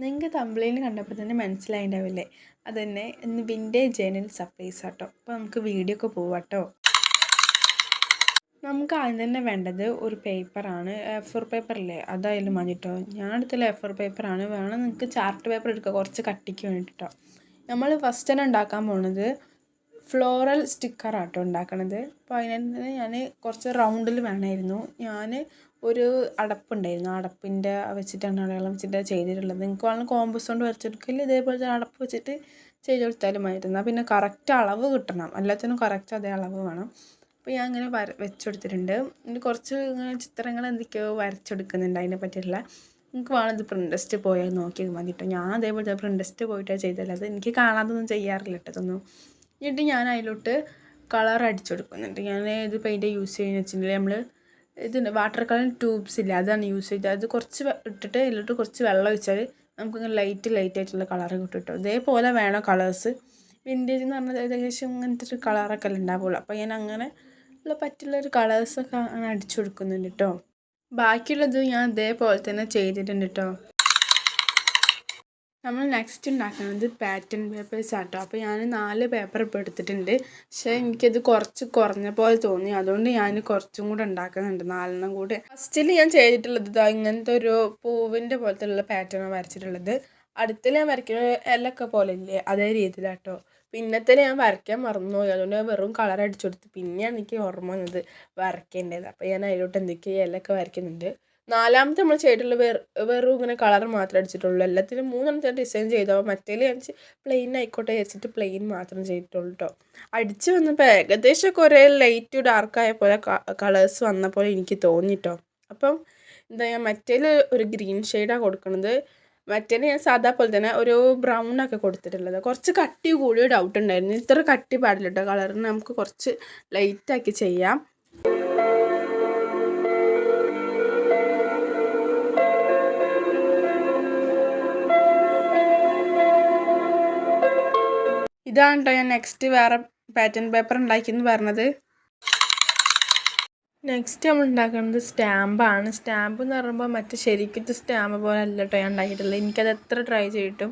നിങ്ങൾക്ക് തമ്പ്ലൈൻ കണ്ടപ്പോൾ തന്നെ മനസ്സിലായിട്ടുണ്ടാവില്ലേ, അതുതന്നെ ഇന്ന് വിൻറ്റേജ് ജേർണൽ സർപ്രൈസ് ആട്ടോ. അപ്പോൾ നമുക്ക് വീഡിയോ ഒക്കെ പോവാട്ടോ. നമുക്ക് ആദ്യം തന്നെ വേണ്ടത് ഒരു പേപ്പറാണ്. A4 പേപ്പറില്ലേ, അതായാലും മതി കേട്ടോ. ഞാൻ എടുത്തുള്ള A4 പേപ്പറാണ്. വേണം നിങ്ങൾക്ക് ചാർട്ട് പേപ്പർ എടുക്കുക, കുറച്ച് കട്ടിക്ക് വേണ്ടിയിട്ടോ. നമ്മൾ ഫസ്റ്റ് തന്നെ ഉണ്ടാക്കാൻ പോകുന്നത് ഫ്ലോറൽ സ്റ്റിക്കറാട്ടോ ഉണ്ടാക്കണത്. അപ്പോൾ അതിന് ഞാൻ കുറച്ച് റൗണ്ടിൽ വേണമായിരുന്നു. ഞാൻ ഒരു അടപ്പുണ്ടായിരുന്നു, അടപ്പിൻ്റെ വെച്ചിട്ടാണ് അടയാളം വെച്ചിട്ട് ചെയ്തിട്ടുള്ളത്. നിങ്ങൾക്ക് വേണമെങ്കിൽ കോമ്പസ് കൊണ്ട് വരച്ചെടുക്കില്ല, ഇതേപോലെ അടപ്പ് വെച്ചിട്ട് ചെയ്ത് കൊടുത്താലും മതിയായിരുന്നു. പിന്നെ കറക്റ്റ് അളവ് കിട്ടണം, എല്ലാത്തിനും കറക്റ്റ് അതേ അളവ് വേണം. അപ്പോൾ ഞാൻ ഇങ്ങനെ വെച്ചെടുത്തിട്ടുണ്ട്. ഇനി കുറച്ച് ഇങ്ങനെ ചിത്രങ്ങൾ എന്തൊക്കെയോ വരച്ചെടുക്കുന്നുണ്ട്, അതിനെ പറ്റിയുള്ള. നിങ്ങൾക്ക് വേണമെങ്കിൽ പ്രിൻറ്റസ്റ്റ് പോയാൽ നോക്കിയാൽ മതി കേട്ടോ. ഞാൻ അതേപോലെ പ്രിൻറ്റസ്റ്റ് പോയിട്ടാണ് ചെയ്തത്, എനിക്ക് കാണാതൊന്നും ചെയ്യാറില്ല കേട്ടോ ഇതൊന്നും. എന്നിട്ട് ഞാൻ അതിലോട്ട് കളർ അടിച്ചെടുക്കുന്നുണ്ട്. ഞാൻ ഇത് പെയിൻറ്റ് യൂസ് ചെയ്യുന്നത് വെച്ചിട്ടുണ്ടെങ്കിൽ നമ്മൾ ഇതുണ്ട് വാട്ടർ കളർ ട്യൂബ്സ് ഇല്ല, അതാണ് യൂസ് ചെയ്തത്. അത് കുറച്ച് ഇട്ടിട്ട് ഇതിലോട്ട് കുറച്ച് വെള്ളം ഒഴിച്ചാൽ നമുക്കിങ്ങനെ ലൈറ്റ് ആയിട്ടുള്ള കളർ കിട്ടും കേട്ടോ. ഇതേപോലെ വേണം കളേഴ്സ്. വിൻറ്റേജ് എന്ന് പറഞ്ഞാൽ ഏകദേശം ഇങ്ങനത്തെ ഒരു കളറൊക്കെ അല്ലേ ഉണ്ടാവുള്ളൂ. അപ്പോൾ ഞാൻ അങ്ങനെ ഉള്ള പറ്റുള്ളൊരു കളേഴ്സൊക്കെ അങ്ങനെ അടിച്ചു കൊടുക്കുന്നുണ്ട് കേട്ടോ. ബാക്കിയുള്ളത് ഞാൻ ഇതേപോലെ തന്നെ ചെയ്തിട്ടുണ്ട് കേട്ടോ. നമ്മൾ നെക്സ്റ്റ് ഉണ്ടാക്കുന്നത് പാറ്റേൺ പേപ്പേഴ്സ് ആട്ടോ. അപ്പോൾ ഞാൻ 4 പേപ്പർ ഇപ്പോൾ എടുത്തിട്ടുണ്ട്. പക്ഷേ എനിക്കത് കുറച്ച് കുറഞ്ഞ പോലെ തോന്നി, അതുകൊണ്ട് ഞാൻ കുറച്ചും കൂടെ ഉണ്ടാക്കുന്നുണ്ട്, 4 കൂടെ. ഫസ്റ്റിൽ ഞാൻ ചെയ്തിട്ടുള്ളത് ഇങ്ങനത്തെ ഒരു പൂവിൻ്റെ പോലത്തെ ഉള്ള പാറ്റേൺ വരച്ചിട്ടുള്ളത്. അടുത്തിൽ ഞാൻ വരയ്ക്കുന്ന ഇലയൊക്കെ പോലെ ഇല്ലേ, അതേ രീതിയിലാട്ടോ. പിന്നത്തെ ഞാൻ വരയ്ക്കാൻ മറന്നുപോയി, അതുകൊണ്ട് വെറും കളർ അടിച്ചു കൊടുത്തു. പിന്നെയാണ് എനിക്ക് ഓർമ്മ വന്നത് വരയ്ക്കേണ്ടത്. അപ്പോൾ ഞാൻ അതിലോട്ട് എന്തൊക്കെയോ ഇലയൊക്കെ വരയ്ക്കുന്നുണ്ട്. 4ാമത്തെ നമ്മൾ ചെയ്തിട്ടുള്ള വെറും ഇങ്ങനെ കളർ മാത്രമേ അടിച്ചിട്ടുള്ളൂ. എല്ലാത്തിനും 3 ഡിസൈൻ ചെയ്തോ, മറ്റേൽ ഞാൻ പ്ലെയിൻ ആയിക്കോട്ടെ വെച്ചിട്ട് പ്ലെയിൻ മാത്രം ചെയ്തിട്ടുള്ളൂ കേട്ടോ. അടിച്ച് വന്നപ്പോൾ ഏകദേശം കുറേ ലൈറ്റ് ഡാർക്കായ പോലെ കളേഴ്സ് വന്ന പോലെ എനിക്ക് തോന്നിട്ടോ. അപ്പം എന്താ, ഞാൻ മറ്റേൽ ഒരു ഗ്രീൻ ഷെയ്ഡാണ് കൊടുക്കുന്നത്. മറ്റേൽ ഞാൻ സാധാ പോലെ തന്നെ ഒരു ബ്രൗണൊക്കെ കൊടുത്തിട്ടുള്ളത്. കുറച്ച് കട്ടി കൂടിയ ഡൗട്ട് ഉണ്ടായിരുന്നു, ഇത്ര കട്ടി പാടില്ല കേട്ടോ കളറിന്, നമുക്ക് കുറച്ച് ലൈറ്റാക്കി ചെയ്യാം. ഇതാണ് കേട്ടോ ഞാൻ നെക്സ്റ്റ് വേറെ പാറ്റേൺ പേപ്പർ ഉണ്ടാക്കിയെന്ന് പറഞ്ഞത്. നെക്സ്റ്റ് നമ്മൾ ഉണ്ടാക്കുന്നത് സ്റ്റാമ്പാണ്. സ്റ്റാമ്പ് എന്ന് പറയുമ്പോൾ മറ്റേ ശരിക്കത്തെ സ്റ്റാമ്പ് പോലെ അല്ല കേട്ടോ ഞാൻ ഉണ്ടാക്കിയിട്ടുള്ളത്. എനിക്കത് എത്ര ട്രൈ ചെയ്തിട്ടും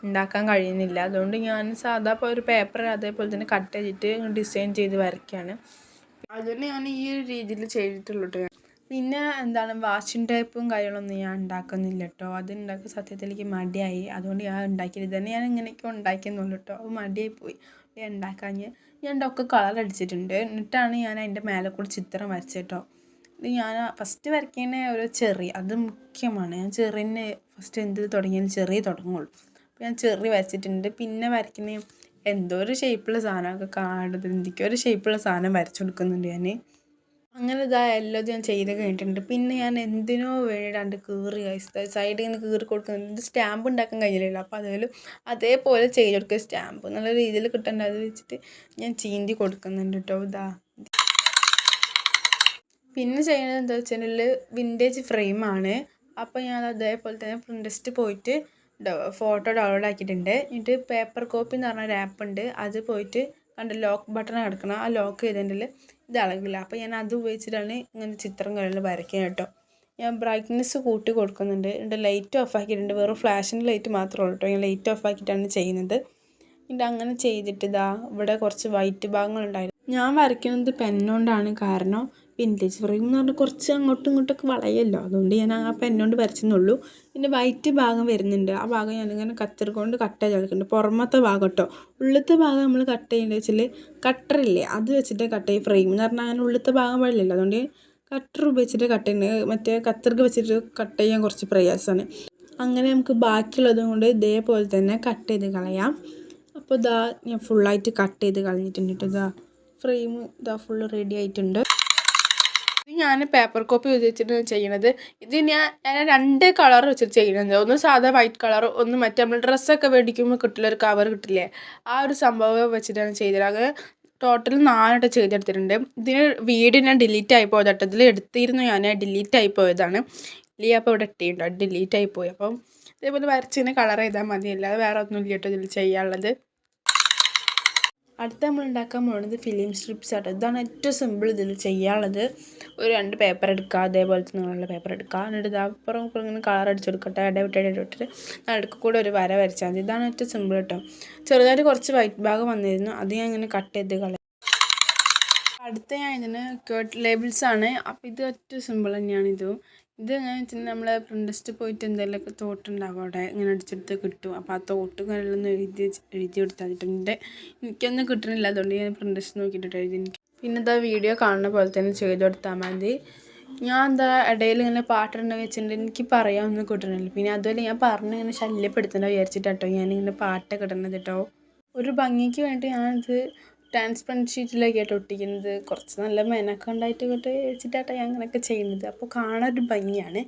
ഉണ്ടാക്കാൻ കഴിയുന്നില്ല. അതുകൊണ്ട് ഞാൻ സാധാ ഒരു പേപ്പർ അതേപോലെ തന്നെ കട്ട് ചെയ്തിട്ട് ഡിസൈൻ ചെയ്ത് വരയ്ക്കുകയാണ്. അതുതന്നെ ഞാൻ ഈ ഒരു രീതിയിൽ ചെയ്തിട്ടുള്ളൂ കേട്ടോ. പിന്നെ എന്താണ്, വാഷിംഗ് ടേപ്പും കാര്യങ്ങളൊന്നും ഞാൻ ഉണ്ടാക്കുന്നില്ല കേട്ടോ. അത് ഉണ്ടാക്കാൻ സത്യത്തിലേക്ക് മടിയായി, അതുകൊണ്ട് ഞാൻ ഉണ്ടാക്കിയത് തന്നെ ഞാൻ ഇങ്ങനെയൊക്കെ ഉണ്ടാക്കിയെന്നുള്ളൂ കേട്ടോ. അത് മടിയായി പോയി ഉണ്ടാക്കാൻ. ഞാൻ ഒക്കെ കളർ അടിച്ചിട്ടുണ്ട്, എന്നിട്ടാണ് ഞാൻ അതിൻ്റെ മേലെ കൂടി ചിത്രം വരച്ചത് കേട്ടോ. ഇത് ഞാൻ ഫസ്റ്റ് വരയ്ക്കുന്ന ഒരു ചെറി, അത് മുഖ്യമാണ്. ഞാൻ ചെറിന് ഫസ്റ്റ് എന്ത് തുടങ്ങിയാലും ചെറിയ തുടങ്ങുള്ളൂ. അപ്പോൾ ഞാൻ ചെറി വരച്ചിട്ടുണ്ട്. പിന്നെ വരയ്ക്കുന്ന എന്തോ ഒരു ഷേപ്പുള്ള സാധനമൊക്കെ കാണുന്നത്, എന്തൊക്കെയോ ഒരു ഷേപ്പുള്ള സാധനം വരച്ചു കൊടുക്കുന്നുണ്ട് ഞാൻ. അങ്ങനെ എല്ലാം ഞാൻ ചെയ്ത് കഴിഞ്ഞിട്ടുണ്ട്. പിന്നെ ഞാൻ എന്തിനോ വേണ്ടിയിട്ട് കീറി സൈഡിൽ നിന്ന് കീറി കൊടുക്കുന്നുണ്ട്. സ്റ്റാമ്പ് ഉണ്ടാക്കാൻ കഴിയില്ലല്ലോ, അപ്പോൾ അതിലും അതേപോലെ ചെയ്ത് കൊടുക്കുക. സ്റ്റാമ്പ് നല്ല രീതിയിൽ കിട്ടേണ്ട അത് വെച്ചിട്ട് ഞാൻ ചീന്തി കൊടുക്കുന്നുണ്ട് കേട്ടോ. പിന്നെ ചെയ്യണത് എന്താ വെച്ചിട്ടുണ്ടെങ്കിൽ വിൻറ്റേജ് ഫ്രെയിമാണ്. അപ്പോൾ ഞാൻ അതേപോലെ തന്നെ പ്രിൻറ്റസ്റ്റ് പോയിട്ട് ഫോട്ടോ ഡൗൺലോഡ് ആക്കിയിട്ടുണ്ട്. എന്നിട്ട് പേപ്പർ കോപ്പി എന്ന് പറഞ്ഞ ഒരു ആപ്പ് ഉണ്ട്, അത് പോയിട്ട് കണ്ട് ലോക്ക് ബട്ടൺ കിടക്കണം, ആ ലോക്ക് ചെയ്തിട്ടുണ്ടെങ്കിൽ ഇത് അളകില്ല. അപ്പോൾ ഞാൻ അത് ഉപയോഗിച്ചിട്ടാണ് ഇങ്ങനെ ചിത്രം കാര്യങ്ങൾ വരയ്ക്കുക കേട്ടോ. ഞാൻ ബ്രൈറ്റ്നെസ് കൂട്ടി കൊടുക്കുന്നുണ്ട്. എന്നിട്ട് ലൈറ്റ് ഓഫ് ആക്കിയിട്ടുണ്ട്, വെറും ഫ്ലാഷിൻ്റെ ലൈറ്റ് മാത്രമേ ഉള്ളൂ കേട്ടോ. ഞാൻ ലൈറ്റ് ഓഫ് ആക്കിയിട്ടാണ് ചെയ്യുന്നത്. എന്നിട്ട് അങ്ങനെ ചെയ്തിട്ട് ഇവിടെ കുറച്ച് വൈറ്റ് ഭാഗങ്ങളുണ്ടായിരുന്നു. ഞാൻ വരയ്ക്കുന്നത് പെന്നുകൊണ്ടാണ്, കാരണം വിൻറ്റേജ് ഫ്രെയിം എന്ന് പറഞ്ഞാൽ കുറച്ച് അങ്ങോട്ടും ഇങ്ങോട്ടൊക്കെ വളയല്ലോ, അതുകൊണ്ട് ഞാൻ ആ പെന്നുകൊണ്ട് വരച്ചെന്നുള്ളൂ. പിന്നെ വൈറ്റ് ഭാഗം വരുന്നുണ്ട്, ആ ഭാഗം ഞാനിങ്ങനെ കത്തർ കൊണ്ട് കട്ട് ചെയ്ത് എടുക്കുന്നുണ്ട്. പുറമത്തെ ഭാഗം കേട്ടോ. ഉള്ളത്തെ ഭാഗം നമ്മൾ കട്ട് ചെയ്യേണ്ടത് വെച്ചാൽ കട്ടറില്ലേ, അത് വെച്ചിട്ട് കട്ട് ചെയ്യും. ഫ്രെയിം എന്ന് പറഞ്ഞാൽ അങ്ങനെ ഉള്ളത്തെ ഭാഗം വഴിയില്ലല്ലോ, അതുകൊണ്ട് കട്ടർ ഉപയോഗിച്ചിട്ട് കട്ട് ചെയ്യുന്നത്. മറ്റേ കത്തർക്ക് വെച്ചിട്ട് കട്ട് ചെയ്യാൻ കുറച്ച് പ്രയാസമാണ്. അങ്ങനെ നമുക്ക് ബാക്കിയുള്ളതും കൊണ്ട് ഇതേപോലെ തന്നെ കട്ട് ചെയ്ത് കളയാം. അപ്പോൾ ഞാൻ ഫുള്ളായിട്ട് കട്ട് ചെയ്ത് കളഞ്ഞിട്ടുണ്ട് കേട്ടോ. ഫ്രെയിം ഫുള്ള് റെഡി ആയിട്ടുണ്ട്. ഇത് ഞാൻ പേപ്പർ കോപ്പി വെച്ചിട്ട് ചെയ്യണത്. ഇത് ഞാൻ 2 കളർ വെച്ചിട്ട് ചെയ്യുന്നത്. ഒന്ന് സാധാ വൈറ്റ് കളർ, ഒന്ന് മറ്റേ നമ്മൾ ഡ്രസ്സൊക്കെ മേടിക്കുമ്പോൾ കിട്ടില്ല ഒരു കവർ കിട്ടില്ലേ, ആ ഒരു സംഭവം വെച്ചിട്ടാണ് ചെയ്തത്. അങ്ങനെ ടോട്ടൽ 4 ചെയ്തെടുത്തിട്ടുണ്ട്. ഇതിന് വീഡിയോ ഞാൻ ഡിലീറ്റ് ആയി പോയത് കേട്ടോ. ഇതിൽ എടുത്തിരുന്നു, ഞാൻ ഡിലീറ്റ് ആയി പോയതാണ്. അപ്പോൾ ഇവിടെ ഇട്ടിട്ടുണ്ടോ, ഡിലീറ്റ് ആയി പോയി. അപ്പം ഇതേപോലെ വരച്ചിങ്ങനെ കളർ ചെയ്താൽ മതി, അല്ലാതെ വേറെ ഒന്നും ഇല്ല കേട്ടോ ഇതിൽ ചെയ്യാനുള്ളത്. അടുത്ത നമ്മൾ ഉണ്ടാക്കാൻ പോകുന്നത് ഫിലിം സ്ട്രിപ്സ് ആട്ടോ. ഇതാണ് ഏറ്റവും സിമ്പിൾ ഇതിൽ ചെയ്യാനുള്ളത്. ഒരു 2 പേപ്പർ എടുക്കുക, അതേപോലത്തെ നീളമുള്ള പേപ്പർ എടുക്കുക. എന്നിട്ട് ഇത് അപ്പുറം ഇപ്പുറം ഇങ്ങനെ കളർ അടിച്ചു കൊടുക്കട്ടെ, ഇടവിട്ടിട്ട് നടുക്ക് കൂടെ ഒരു വര വരച്ചാൽ മതി. ഇതാണ് ഏറ്റവും സിമ്പിൾ കേട്ടോ. ചെറുതായിട്ട് കുറച്ച് വൈറ്റ് ഭാഗം വന്നിരുന്നു, അത് ഞാൻ ഇങ്ങനെ കട്ട് ചെയ്ത് കളയാം. അടുത്ത ഞാൻ ഇതിന് കേർട്ട് ലേബിൾസ് ആണ്. അപ്പോൾ ഇത് ഏറ്റവും സിമ്പിൾ തന്നെയാണ് ഇത് എങ്ങനെ വെച്ചാൽ നമ്മൾ പ്രിൻ്റസ്റ്റ് പോയിട്ട് എന്തെങ്കിലുമൊക്കെ തോട്ടുണ്ടാവും അവിടെ ഇങ്ങനെ അടിച്ചെടുത്ത് കിട്ടും. അപ്പോൾ ആ തോട്ടുകളിലൊന്ന് എഴുതി കൊടുത്താൽ മതിട്ടുണ്ട്. എനിക്കൊന്നും കിട്ടണില്ല, അതുകൊണ്ട് ഞാൻ പ്രിൻ്റസ്റ്റ് നോക്കിയിട്ട് എഴുതി. പിന്നെ ഇതാ വീഡിയോ കാണുന്ന പോലെ തന്നെ ചെയ്ത് കൊടുത്താൽ മതി. ഞാൻ എന്താ ഇടയിൽ ഇങ്ങനെ പാട്ടുണ്ടെന്ന് വെച്ചിട്ടുണ്ട്, എനിക്ക് പറയാനൊന്നും കിട്ടണില്ല. പിന്നെ അതുപോലെ ഞാൻ ഇങ്ങനെ ശല്യപ്പെടുത്തണ്ട വിചാരിച്ചിട്ടോ ഞാനിങ്ങനെ പാട്ടൊക്കെ ഇടുന്നത് കേട്ടോ. ഒരു ഭംഗിക്ക് വേണ്ടി ഞാനിത് ട്രാൻസ്പെറൻറ്റ് ഷീറ്റിലേക്കായിട്ട് ഒട്ടിക്കുന്നത്. കുറച്ച് നല്ല മെനൊക്കെ ഉണ്ടായിട്ട് വെച്ചിട്ടാട്ടോ ഞാൻ അങ്ങനെയൊക്കെ ചെയ്യുന്നത്. അപ്പോൾ കാണാൻ ഒരു ഭംഗിയാണ്.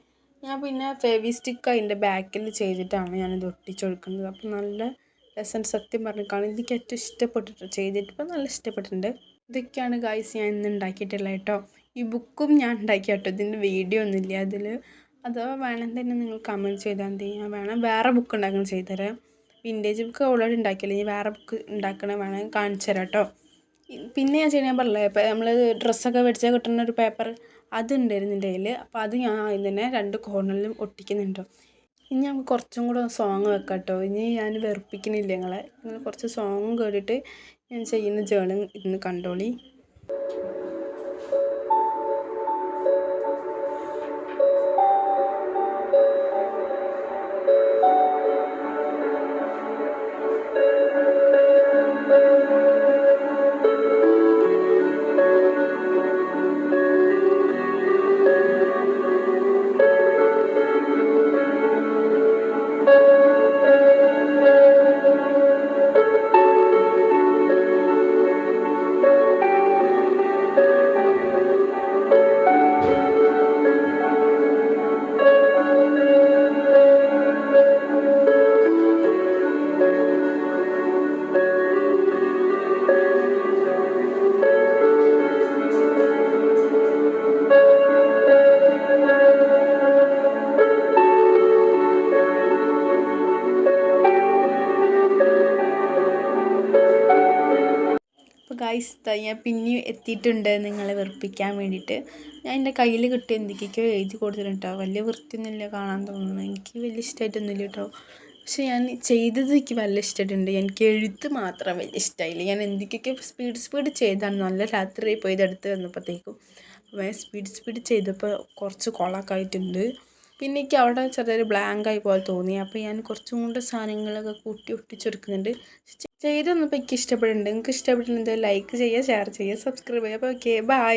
ഞാൻ പിന്നെ ഫെവിസ്റ്റിക്ക് അതിൻ്റെ ബാക്കിൽ ചെയ്തിട്ടാണ് ഞാനിത് ഒട്ടിച്ച് കൊടുക്കുന്നത്. അപ്പോൾ നല്ല രസം, സത്യം പറഞ്ഞിട്ടാണ് എനിക്ക് ഏറ്റവും ഇഷ്ടപ്പെട്ടിട്ട് ചെയ്തിട്ടിപ്പോൾ നല്ല ഇഷ്ടപ്പെട്ടിട്ടുണ്ട്. ഇതൊക്കെയാണ് ഗൈസ് ഞാൻ ഇന്ന് ഉണ്ടാക്കിയിട്ടുള്ളത് കേട്ടോ. ഈ ബുക്കും ഞാൻ ഉണ്ടാക്കി കേട്ടോ. ഇതിൻ്റെ വീഡിയോ ഒന്നുമില്ല അതിൽ. അഥവാ വേണം തന്നെ നിങ്ങൾ കമൻറ്റ് ചെയ്താൽ മതി. ഞാൻ വേണം വേറെ ബുക്ക് ഉണ്ടാക്കണം ചെയ്തുതരാം. വിൻറ്റേജ് ബുക്ക് ഓൾറെഡി ഉണ്ടാക്കിയില്ല, ഇനി വേറെ ബുക്ക് ഉണ്ടാക്കണ വേണമെങ്കിൽ കാണിച്ചു തരാം കേട്ടോ. പിന്നെ ഞാൻ ചെയ്യാൻ പറഞ്ഞില്ലേ, ഇപ്പോൾ നമ്മൾ ഡ്രസ്സൊക്കെ മേടിച്ചാൽ കിട്ടുന്ന ഒരു പേപ്പർ അതുണ്ടായിരുന്നു എൻ്റെ കയ്യിൽ. അപ്പോൾ അത് ഞാൻ ഇതിനെ 2 കോർണറിലും ഒട്ടിക്കുന്നുണ്ടോ. ഇനി നമുക്ക് കുറച്ചും കൂടെ സോങ് വെക്കാം കേട്ടോ. ഇനി ഞാൻ വെറുപ്പിക്കുന്നില്ല നിങ്ങൾ കുറച്ച് സോങ് കേട്ടിട്ട് ഞാൻ ചെയ്യുന്ന ജേണി ഇന്ന് കണ്ടോളി. ഗൈസ് ഞാൻ പിന്നെയും എത്തിയിട്ടുണ്ട് നിങ്ങളെ വെറുപ്പിക്കാൻ വേണ്ടിയിട്ട്. ഞാൻ എൻ്റെ കയ്യിൽ കിട്ടിയ എന്തൊക്കെയൊക്കെയോ എഴുതി കൊടുത്തിട്ടുണ്ട് കേട്ടോ. വലിയ വൃത്തിയൊന്നുമില്ല കാണാൻ തോന്നുന്നു, എനിക്ക് വലിയ ഇഷ്ടമായിട്ടൊന്നുമില്ല കേട്ടോ. പക്ഷെ ഞാൻ ചെയ്തത് എനിക്ക് വലിയ ഇഷ്ടമായിട്ടുണ്ട്. എനിക്ക് എഴുത്ത് മാത്രം വലിയ ഇഷ്ടമായില്ല. ഞാൻ എന്തൊക്കെയൊക്കെ സ്പീഡ് ചെയ്താണ്. നല്ല രാത്രി പോയി ഇതെടുത്ത് വന്നപ്പോഴത്തേക്കും അപ്പോൾ സ്പീഡ് ചെയ്തപ്പോൾ കുറച്ച് കൊളമൊക്കെ ആയിട്ടുണ്ട്. പിന്നെ എനിക്ക് അവിടെ ചെറിയൊരു ബ്ലാങ്കായി പോലെ തോന്നി. അപ്പോൾ ഞാൻ കുറച്ചും കൂടെ സാധനങ്ങളൊക്കെ കൂട്ടി ഒട്ടിച്ചെടുക്കുന്നുണ്ട്. ചെയ്ത് വന്നപ്പോൾ എനിക്ക് ഇഷ്ടപ്പെടുന്നുണ്ട്. നിങ്ങൾക്ക് ഇഷ്ടപ്പെട്ടിട്ടുണ്ടെങ്കിൽ ലൈക്ക് ചെയ്യുക, ഷെയർ ചെയ്യുക, സബ്സ്ക്രൈബ് ചെയ്യുക. അപ്പോൾ ഓക്കെ, ബൈ.